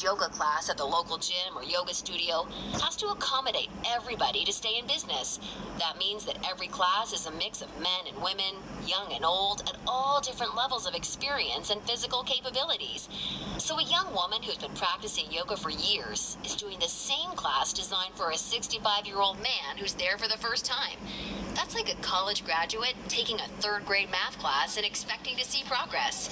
next yoga class at the local gym or yoga studio has to accommodate everybody to stay in business. That means that every class is a mix of men and women, young and old, at all different levels of experience and physical capabilities. So a young woman who's been practicing yoga for years is doing the same class designed for a 65-year-old man who's there for the first time. That's like a college graduate taking a third-grade math class and expecting to see progress.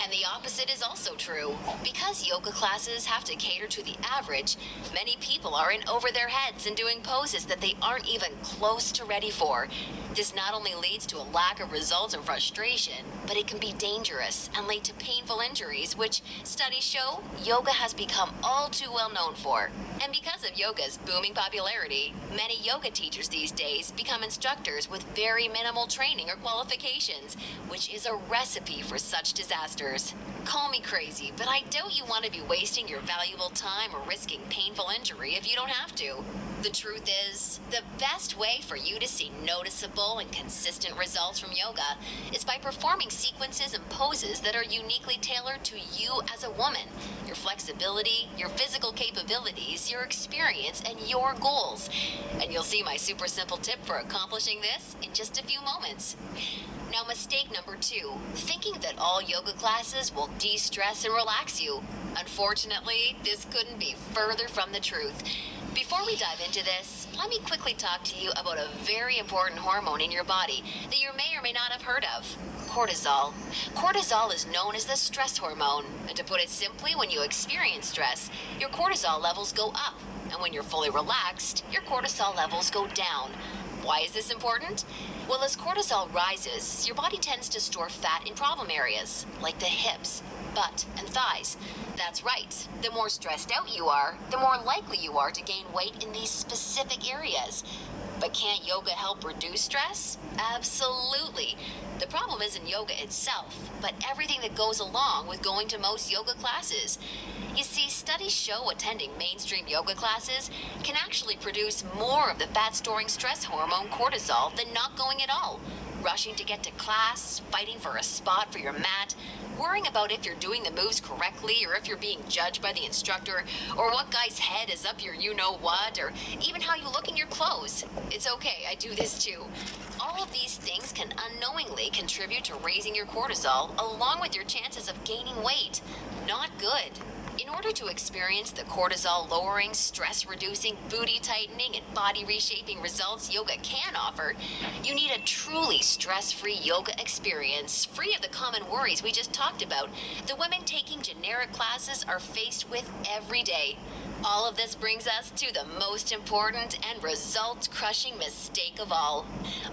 And the opposite is also true. Because yoga classes have to cater to the average, many people are in over their heads and doing poses that they aren't even close to ready for. This not only leads to a lack of results and frustration, but it can be dangerous and lead to painful injuries, which studies show yoga has become all too well known for. And because of yoga's booming popularity, many yoga teachers these days become instructors with very minimal training or qualifications, which is a recipe for such disasters. Call me crazy, but I doubt you want to be wasting your valuable time or risking painful injury if you don't have to. The truth is, the best way for you to see noticeable and consistent results from yoga is by performing sequences and poses that are uniquely tailored to you as a woman, your flexibility, your physical capabilities, your experience, and your goals. And you'll see my super simple tip for accomplishing this in just a few moments. Now, mistake number 2, thinking that all yoga classes will de-stress and relax you. Unfortunately, this couldn't be further from the truth. Before we dive into this, let me quickly talk to you about a very important hormone in your body that you may or may not have heard of: cortisol. Cortisol is known as the stress hormone, and to put it simply, when you experience stress, your cortisol levels go up, and when you're fully relaxed, your cortisol levels go down. Why is this important? Well, as cortisol rises, your body tends to store fat in problem areas, like the hips, butt, and thighs. That's right. The more stressed out you are, the more likely you are to gain weight in these specific areas. But can't yoga help reduce stress? Absolutely. The problem isn't yoga itself, but everything that goes along with going to most yoga classes. You see, studies show attending mainstream yoga classes can actually produce more of the fat-storing stress hormone cortisol than not going at all. Rushing to get to class, fighting for a spot for your mat, worrying about if you're doing the moves correctly or if you're being judged by the instructor, or what guy's head is up your you-know-what, or even how you look in your clothes. It's okay, I do this too. All of these things can unknowingly contribute to raising your cortisol along with your chances of gaining weight. Not good. In order to experience the cortisol-lowering, stress-reducing, booty-tightening, and body-reshaping results yoga can offer, you need a truly stress-free yoga experience, free of the common worries we just talked about the women taking generic classes are faced with every day. All of this brings us to the most important and result-crushing mistake of all.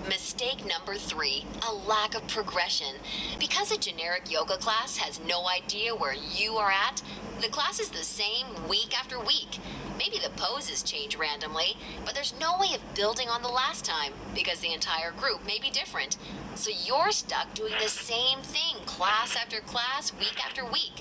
Mistake number 3, a lack of progression. Because a generic yoga class has no idea where you are at, the class is the same week after week. Maybe the poses change randomly, but there's no way of building on the last time because the entire group may be different. So you're stuck doing the same thing class after class, week after week.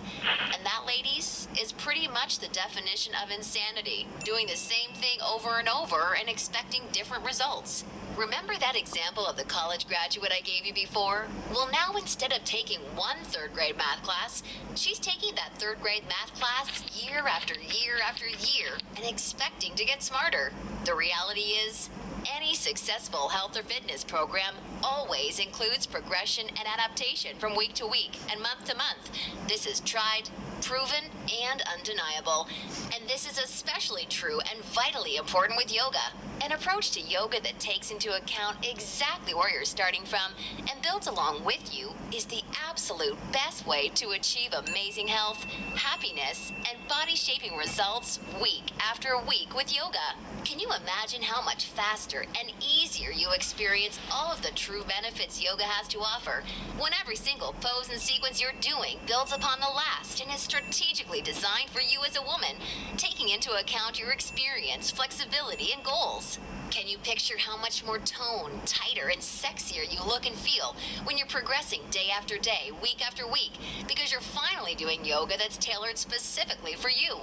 And that, ladies, is pretty much the definition of insanity. Doing the same thing over and over and expecting different results. Remember that example of the college graduate I gave you before? Well, now instead of taking one third-grade math class, she's taking that third-grade math class year after year after year and expecting to get smarter. The reality is, any successful health or fitness program always includes progression and adaptation from week to week and month to month. This is tried, proven, and undeniable. And this is especially true and vitally important with yoga. An approach to yoga that takes into account exactly where you're starting from and builds along with you is the absolute best way to achieve amazing health, happiness, and body-shaping results week after week with yoga. Can you imagine how much faster and easier you experience all of the true benefits yoga has to offer when every single pose and sequence you're doing builds upon the last and is strategically designed for you as a woman, taking into account your experience, flexibility, and goals? Can you picture how much more toned, tighter, and sexier you look and feel when you're progressing day after day, week after week, because you're finally doing yoga that's tailored specifically for you?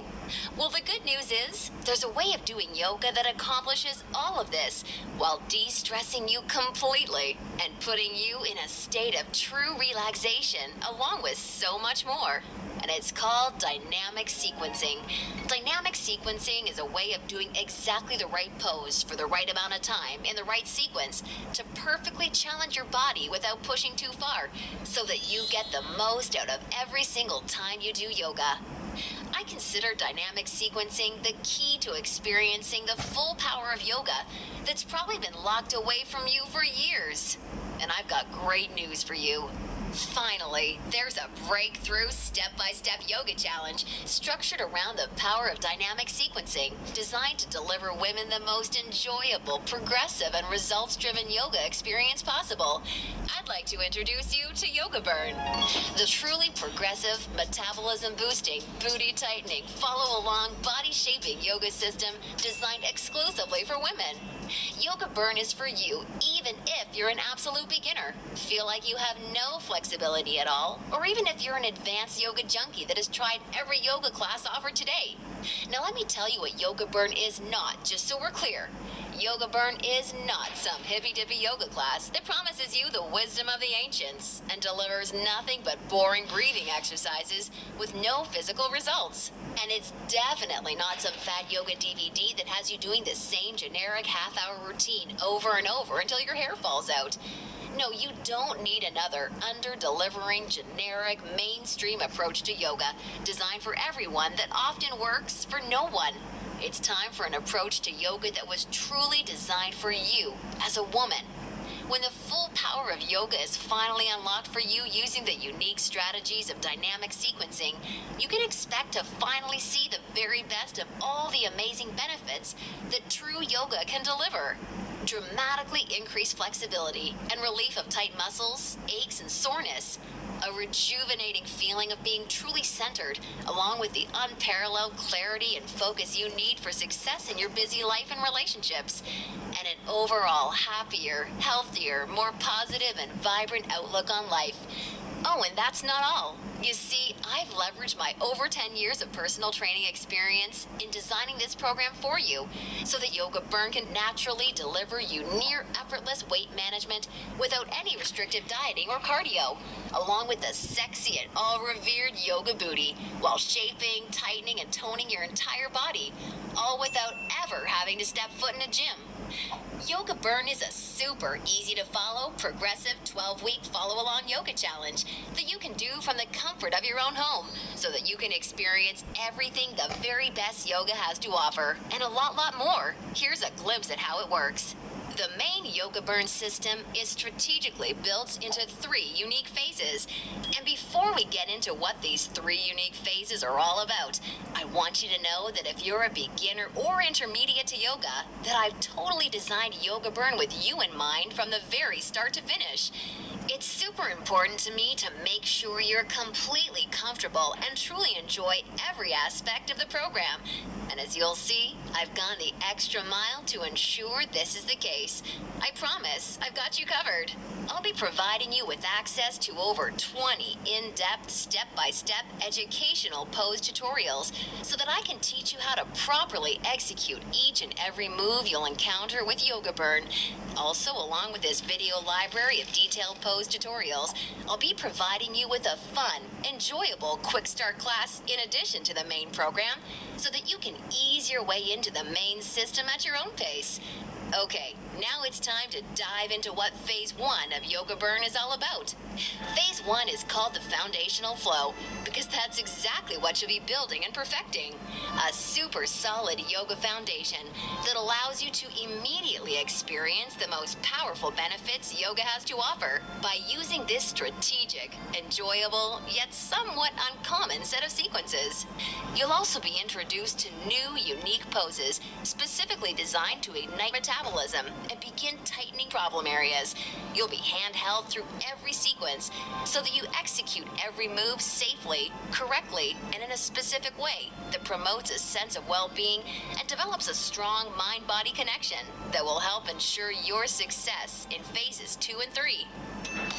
Well, the good news is there's a way of doing yoga that accomplishes all of this while de-stressing you completely and putting you in a state of true relaxation along with so much more. And and it's called dynamic sequencing. Dynamic sequencing is a way of doing exactly the right pose for the right amount of time in the right sequence to perfectly challenge your body without pushing too far, so that you get the most out of every single time you do yoga. I consider dynamic sequencing the key to experiencing the full power of yoga that's probably been locked away from you for years. And I've got great news for you. Finally, there's a breakthrough step-by-step yoga challenge structured around the power of dynamic sequencing, designed to deliver women the most enjoyable, progressive, and results-driven yoga experience possible. I'd like to introduce you to Yogaburn, the truly progressive, metabolism-boosting, booty-tightening, follow-along, body-shaping yoga system designed exclusively for women. Yogaburn is for you, even if you're an absolute beginner, feel like you have no flexibility at all, or even if you're an advanced yoga junkie that has tried every yoga class offered today. Now let me tell you what Yogaburn is not, just so we're clear. Yogaburn is not some hippy-dippy yoga class that promises you the wisdom of the ancients and delivers nothing but boring breathing exercises with no physical results. And it's definitely not some fad yoga DVD that has you doing the same generic half-hour routine over and over until your hair falls out. No, you don't need another under-delivering, generic, mainstream approach to yoga designed for everyone that often works for no one. It's time for an approach to yoga that was truly designed for you as a woman. When the full power of yoga is finally unlocked for you using the unique strategies of dynamic sequencing, you can expect to finally see the very best of all the amazing benefits that true yoga can deliver. Dramatically increased flexibility and relief of tight muscles, aches, and soreness. A rejuvenating feeling of being truly centered, along with the unparalleled clarity and focus you need for success in your busy life and relationships, and an overall happier, healthier, more positive and vibrant outlook on life. Oh, and that's not all. You see, I've leveraged my over 10 years of personal training experience in designing this program for you so that Yogaburn can naturally deliver you near effortless weight management without any restrictive dieting or cardio, along with the sexy and all-revered yoga booty while shaping, tightening, and toning your entire body, all without ever having to step foot in a gym. Yogaburn is a super easy to follow, progressive 12-week follow-along yoga challenge that you can do from the comfort of your own home so that you can experience everything the very best yoga has to offer and a lot more. Here's a glimpse at how it works. The main Yogaburn system is strategically built into 3 unique phases. And before we get into what these 3 unique phases are all about, I want you to know that if you're a beginner or intermediate to yoga, that I've totally designed Yogaburn with you in mind from the very start to finish. It's super important to me to make sure you're completely comfortable and truly enjoy every aspect of the program. And as you'll see, I've gone the extra mile to ensure this is the case. I promise I've got you covered. I'll be providing you with access to over 20 in-depth, step-by-step educational pose tutorials so that I can teach you how to properly execute each and every move you'll encounter with Yogaburn. Also, along with this video library of detailed pose tutorials, I'll be providing you with a fun, enjoyable quick start class in addition to the main program so that you can ease your way into the main system at your own pace. Okay, now it's time to dive into what Phase 1 of Yogaburn is all about. Phase 1 is called the foundational flow because that's exactly what you'll be building and perfecting. A super solid yoga foundation that allows you to immediately experience the most powerful benefits yoga has to offer by using this strategic, enjoyable, yet somewhat uncommon set of sequences. You'll also be introduced to new, unique poses specifically designed to ignite metabolism and begin tightening problem areas. You'll be handheld through every sequence so that you execute every move safely, correctly, and in a specific way that promotes a sense of well-being and develops a strong mind-body connection that will help ensure your success in phases 2 and 3.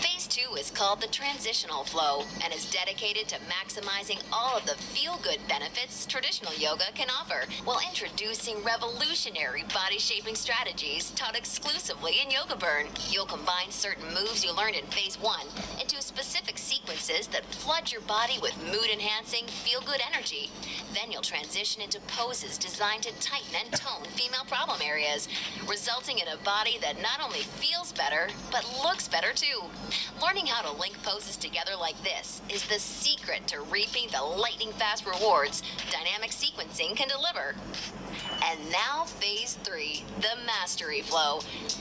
Phase 2 is called the transitional flow and is dedicated to maximizing all of the feel-good benefits benefits traditional yoga can offer, while introducing revolutionary body-shaping strategies taught exclusively in Yogaburn. You'll combine certain moves you learned in Phase 1 into specific sequences that flood your body with mood-enhancing, feel-good energy. Then you'll transition into poses designed to tighten and tone female problem areas, resulting in a body that not only feels better, but looks better too. Learning how to link poses together like this is the secret to reaping the lightning-fast rewards dynamic sequencing can deliver. And now Phase 3, the Mastery Flow.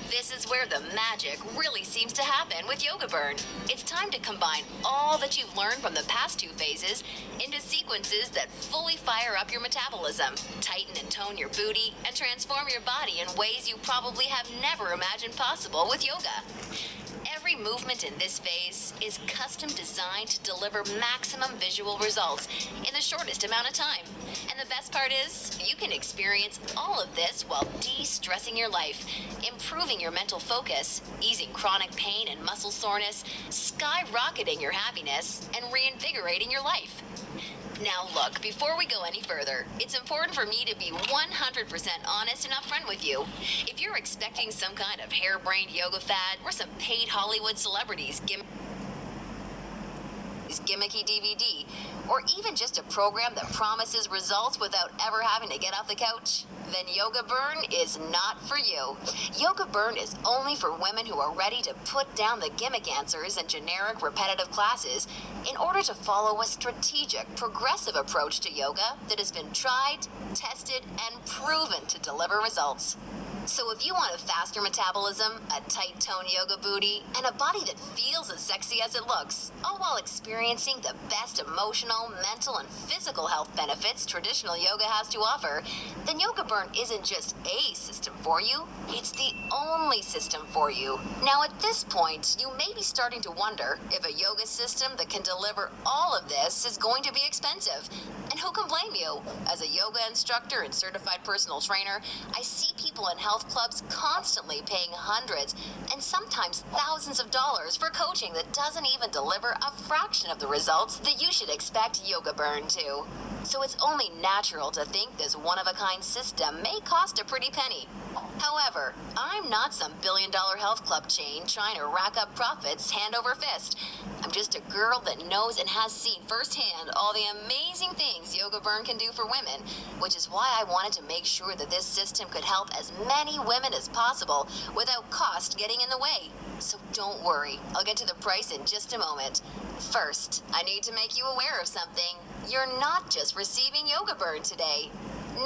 This is where the magic really seems to happen with Yogaburn. It's time to combine all that you've learned from the past 2 phases into sequences that fully fire up your metabolism, tighten and tone your booty, and transform your body in ways you probably have never imagined possible with yoga. Every movement in this phase is custom designed to deliver maximum visual results in the shortest amount of time. And the best part is, you can experience all of this while de-stressing your life, improving your mental focus, easing chronic pain and muscle soreness, skyrocketing your happiness, and reinvigorating your life. Now look, before we go any further, it's important for me to be 100% honest and upfront with you. If you're expecting some kind of harebrained yoga fad or some paid Hollywood celebrities gimmicky DVD, or even just a program that promises results without ever having to get off the couch, then Yogaburn is not for you. Yogaburn is only for women who are ready to put down the gimmick answers and generic repetitive classes in order to follow a strategic, progressive approach to yoga that has been tried, tested, and proven to deliver results. So if you want a faster metabolism, a tight tone yoga booty, and a body that feels as sexy as it looks, all while experiencing the best emotional, mental, and physical health benefits traditional yoga has to offer, then Yogaburn isn't just a system for you, it's the only system for you. Now at this point, you may be starting to wonder if a yoga system that can deliver all of this is going to be expensive. And who can blame you? As a yoga instructor and certified personal trainer, I see people in health clubs constantly paying hundreds and sometimes thousands of dollars for coaching that doesn't even deliver a fraction of the results that you should expect Yogaburn to. So it's only natural to think this one-of-a-kind system may cost a pretty penny. However, I'm not some billion-dollar health club chain trying to rack up profits hand over fist. I'm just a girl that knows and has seen firsthand all the amazing things Yogaburn can do for women, which is why I wanted to make sure that this system could help as many women as possible without cost getting in the way. So don't worry, I'll get to the price in just a moment. First, I need to make you aware of something. You're not just receiving Yogaburn today.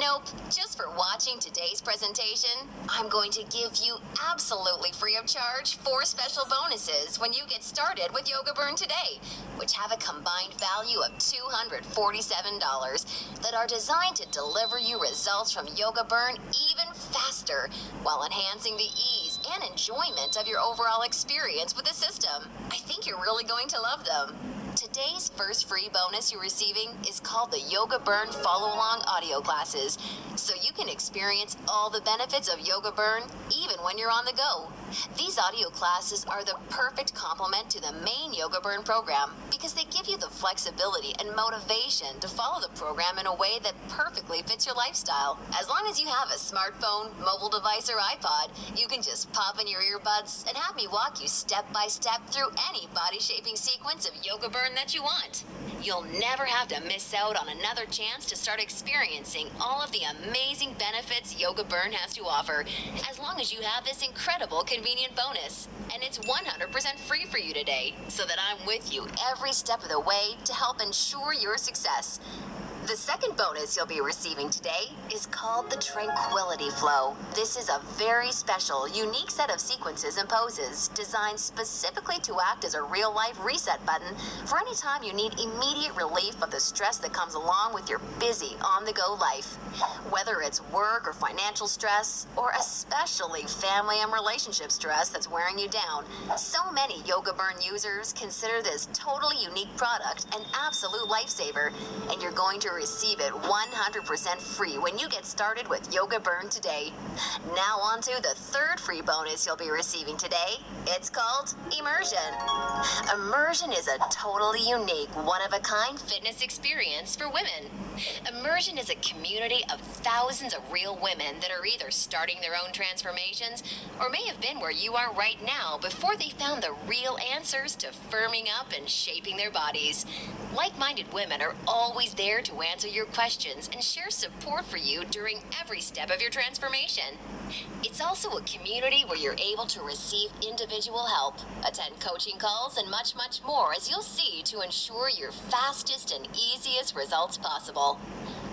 Nope, just for watching today's presentation, I'm going to give you absolutely free of charge 4 special bonuses when you get started with Yogaburn today, which have a combined value of $247 that are designed to deliver you results from Yogaburn even faster while enhancing the ease and enjoyment of your overall experience with the system. I think you're really going to love them. Today's first free bonus you're receiving is called the Yogaburn Follow-Along Audio Classes, so you can experience all the benefits of Yogaburn even when you're on the go. These audio classes are the perfect complement to the main Yogaburn program because they give you the flexibility and motivation to follow the program in a way that perfectly fits your lifestyle. As long as you have a smartphone, mobile device, or iPod, you can just pop in your earbuds and have me walk you step by step through any body-shaping sequence of Yogaburn that you want. You'll never have to miss out on another chance to start experiencing all of the amazing benefits Yogaburn has to offer, as long as you have this incredible convenient bonus. And it's 100% free for you today, so that I'm with you every step of the way to help ensure your success. The second bonus you'll be receiving today is called the Tranquility Flow. This is a very special, unique set of sequences and poses designed specifically to act as a real-life reset button for any time you need immediate relief of the stress that comes along with your busy, on-the-go life. Whether it's work or financial stress, or especially family and relationship stress that's wearing you down, so many Yogaburn users consider this totally unique product an absolute lifesaver, and you're going to receive it 100% free when you get started with Yogaburn today. Now on to the third free bonus you'll be receiving today. It's called Immersion. Immersion is a totally unique, one-of-a-kind fitness experience for women. Immersion is a community of thousands of real women that are either starting their own transformations or may have been where you are right now before they found the real answers to firming up and shaping their bodies. Like-minded women are always there to answer your questions and share support for you during every step of your transformation. It's also a community where you're able to receive individual help, attend coaching calls, and much, much more, as you'll see, to ensure your fastest and easiest results possible.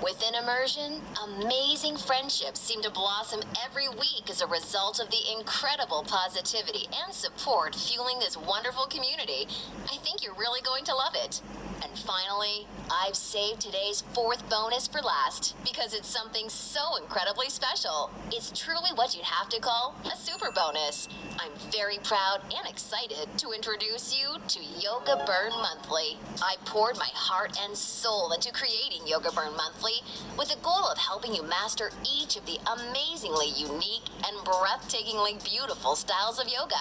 Within Immersion, amazing friendships seem to blossom every week as a result of the incredible positivity and support fueling this wonderful community. I think you're really going to love it. And finally, I've saved today's fourth bonus for last because it's something so incredibly special. It's truly what you'd have to call a super bonus. I'm very proud and excited to introduce you to Yogaburn Monthly. I poured my heart and soul into creating Yogaburn Monthly with the goal of helping you master each of the amazingly unique and breathtakingly beautiful styles of yoga.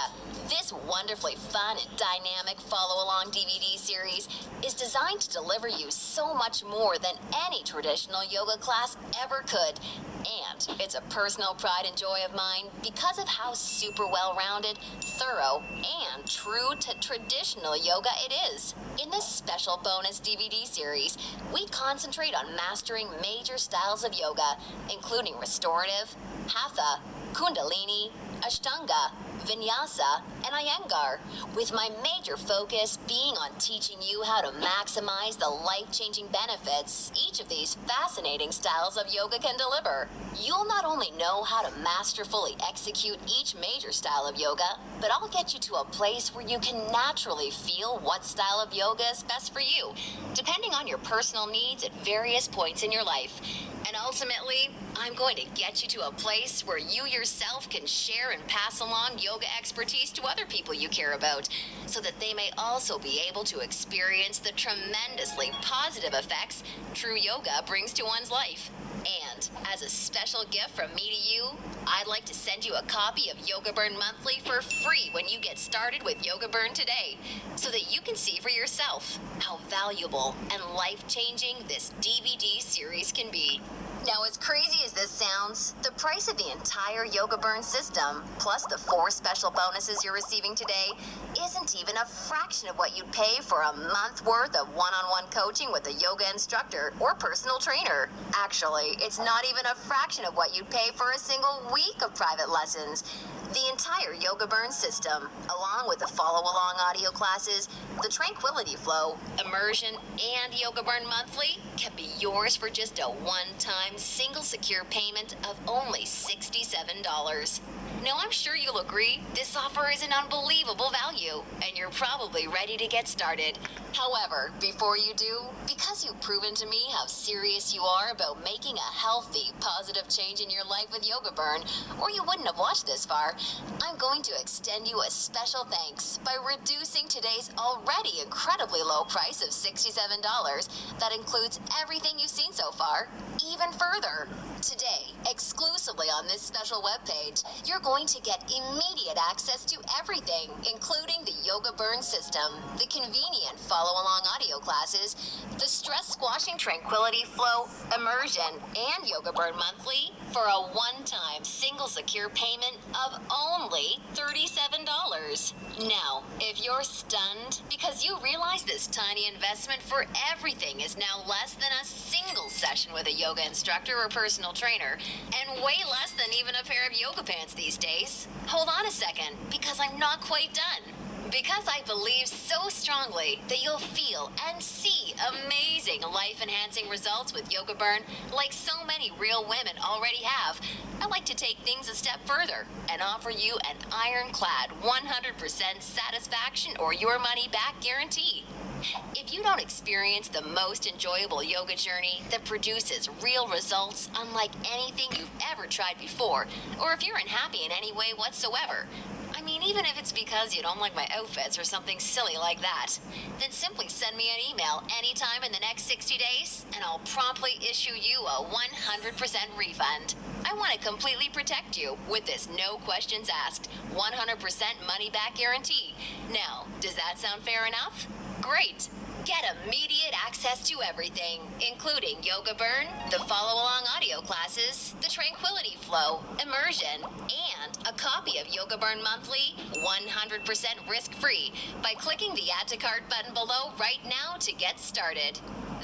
This wonderfully fun and dynamic follow-along DVD series is designed to deliver you so much more than any traditional yoga class ever could. And it's a personal pride and joy of mine because of how super well-rounded, thorough, and true to traditional yoga it is. In this special bonus DVD series, we concentrate on mastering major styles of yoga, including restorative, hatha, kundalini, ashtanga, vinyasa, and iyengar, with my major focus being on teaching you how to maximize the life-changing benefits each of these fascinating styles of yoga can deliver. You'll not only know how to masterfully execute each major style of yoga, but I'll get you to a place where you can naturally feel what style of yoga is best for you, depending on your personal needs at various points in your life. And ultimately, I'm going to get you to a place where you yourself can share and pass along yoga expertise to other people you care about, so that they may also be able to experience the tremendously positive effects true yoga brings to one's life. And as a special gift from me to you, I'd like to send you a copy of Yogaburn Monthly for free when you get started with Yogaburn today, so that you can see for yourself how valuable and life-changing this DVD series can be. Now, as crazy as this sounds, the price of the entire Yogaburn system, plus the 4 special bonuses you're receiving today, isn't even a fraction of what you'd pay for a month worth of one-on-one coaching with a yoga instructor or personal trainer. Actually, it's not even a fraction of what you'd pay for a single week of private lessons. The entire Yogaburn system, along with the follow-along audio classes, the Tranquility Flow, Immersion, and Yogaburn Monthly, can be yours for just a one-time single secure payment of only $67. Now, I'm sure you'll agree this offer is an unbelievable value, and you're probably ready to get started. However, before you do, because you've proven to me how serious you are about making a healthy, positive change in your life with Yogaburn, or you wouldn't have watched this far, I'm going to extend you a special thanks by reducing today's already incredibly low price of $67 that includes everything you've seen so far, even further. Today, exclusively on this special webpage, you're going to get immediate access to everything, including the Yogaburn system, the convenient follow-along audio classes, the stress-squashing Tranquility Flow, Immersion, and Yogaburn Monthly for a one-time single secure payment of only $37. Now, if you're stunned because you realize this tiny investment for everything is now less than a single session with a yoga instructor or personal trainer, and way less than even a pair of yoga pants these days, hold on a second, because I'm not quite done. Because I believe so strongly that you'll feel and see amazing life-enhancing results with Yogaburn, like so many real women already have, I'd like to take things a step further and offer you an ironclad 100% satisfaction or your money back guarantee. If you don't experience the most enjoyable yoga journey that produces real results unlike anything you've ever tried before, or if you're unhappy in any way whatsoever, I mean, even if it's because you don't like my outfits or something silly like that, then simply send me an email anytime in the next 60 days, and I'll promptly issue you a 100% refund. I want to completely protect you with this no questions asked, 100% money back guarantee. Now, does that sound fair enough? Great! Get immediate access to everything, including Yogaburn, the follow-along audio classes, the Tranquility Flow, Immersion, and a copy of Yogaburn Monthly, 100% risk-free, by clicking the Add to Cart button below right now to get started.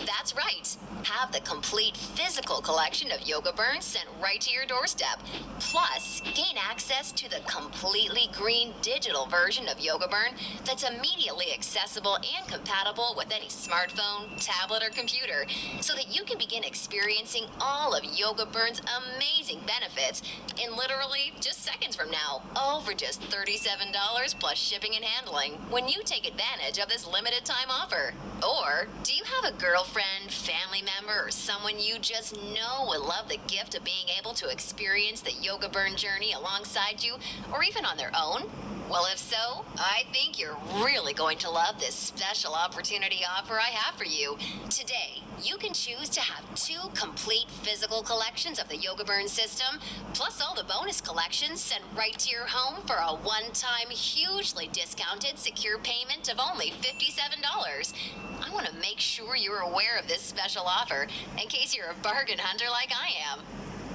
That's right. Have the complete physical collection of Yogaburn sent right to your doorstep. Plus, gain access to the completely green digital version of Yogaburn that's immediately accessible and compatible with any smartphone, tablet, or computer, so that you can begin experiencing all of Yogaburn's amazing benefits in literally just seconds from now, all for just $37 plus shipping and handling when you take advantage of this limited time offer. Or, do you have a girlfriend, family member, or someone you just know would love the gift of being able to experience the Yogaburn journey alongside you, or even on their own? Well, if so, I think you're really going to love this special opportunity offer I have for you. Today, you can choose to have 2 complete physical collections of the Yogaburn system, plus all the bonus collections sent right to your home for a one-time, hugely discounted, secure payment of only $57. I want to make sure you're aware of this special offer in case you're a bargain hunter like I am.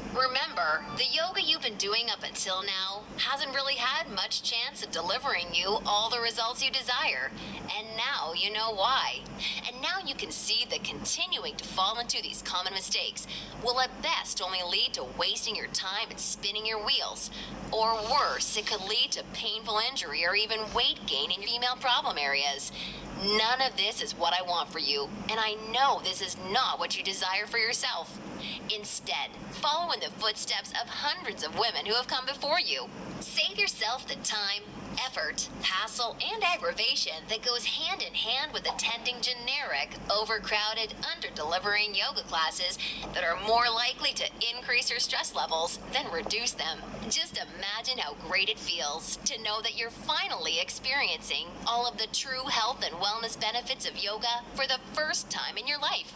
Remember, the yoga you've been doing up until now hasn't really had much chance of delivering you all the results you desire. And now you know why. And now you can see that continuing to fall into these common mistakes will at best only lead to wasting your time and spinning your wheels. Or worse, it could lead to painful injury or even weight gain in your female problem areas. None of this is what I want for you, and I know this is not what you desire for yourself. Instead, follow in the footsteps of hundreds of women who have come before you. Save yourself the time, effort, hassle, and aggravation that goes hand in hand with attending generic, overcrowded, under-delivering yoga classes that are more likely to increase your stress levels than reduce them. Just imagine how great it feels to know that you're finally experiencing all of the true health and wellness benefits of yoga for the first time in your life.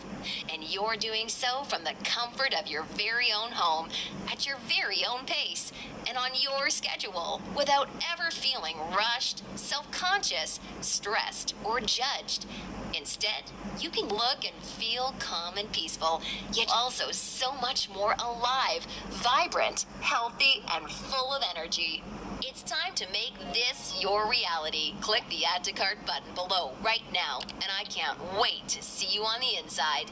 And you're doing so from the comfort of your very own home, at your very own pace, and on your schedule, without ever feeling rushed, self-conscious, stressed, or judged. Instead, you can look and feel calm and peaceful, yet also so much more alive, vibrant, healthy, and full of energy. It's time to make this your reality. Click the Add to Cart button below right now, and I can't wait to see you on the inside.